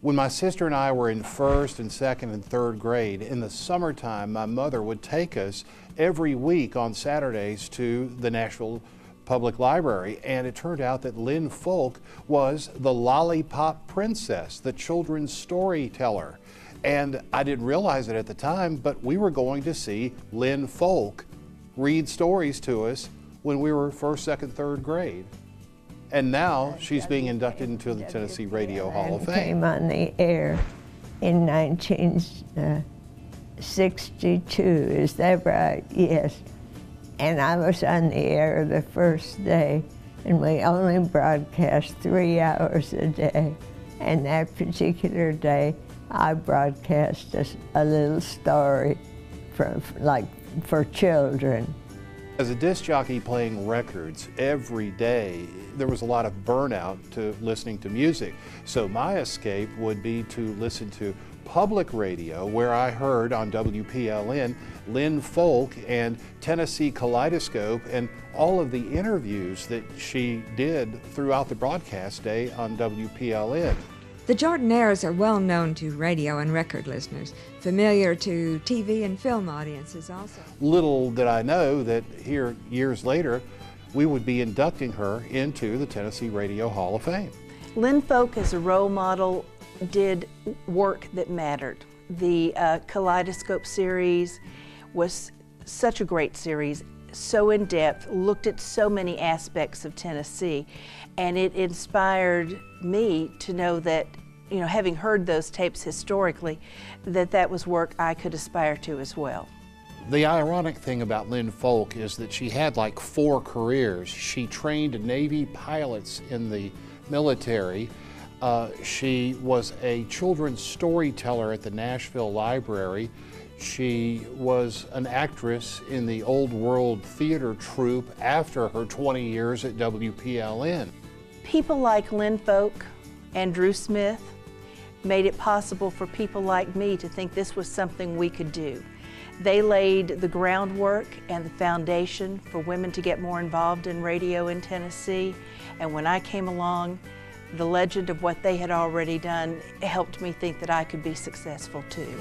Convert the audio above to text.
When my sister and I were in first and second and third grade, in the summertime, my mother would take us every week on Saturdays to the Nashville Public Library, and it turned out that Lynn Folk was the Lollipop Princess, the children's storyteller. And I didn't realize it at the time, but we were going to see Lynn Folk read stories to us when we were first, second, third grade. And now she's being inducted into the Tennessee Radio Hall of Fame. Came on the air in 1962, is that right? Yes. And I was on the air the first day, and we only broadcast 3 hours a day. And that particular day, I broadcast a little story for children. As a disc jockey playing records every day, there was a lot of burnout to listening to music. So my escape would be to listen to public radio, where I heard on WPLN Lynn Folk and Tennessee Kaleidoscope and all of the interviews that she did throughout the broadcast day on WPLN. The Jordanaires are well known to radio and record listeners, familiar to TV and film audiences also. Little did I know that here, years later, we would be inducting her into the Tennessee Radio Hall of Fame. Lynn Folk, as a role model, did work that mattered. The Kaleidoscope series was such a great series, so in-depth, looked at so many aspects of Tennessee, and it inspired me to know that, you know, having heard those tapes historically, that was work I could aspire to as well. The ironic thing about Lynn Folk is that she had like 4 careers. She trained Navy pilots in the military. She was a children's storyteller at the Nashville Library. She was an actress in the Old World Theater troupe after her 20 years at WPLN. People like Lynn Folk and Drew Smith made it possible for people like me to think this was something we could do. They laid the groundwork and the foundation for women to get more involved in radio in Tennessee, and when I came along, the legend of what they had already done helped me think that I could be successful too.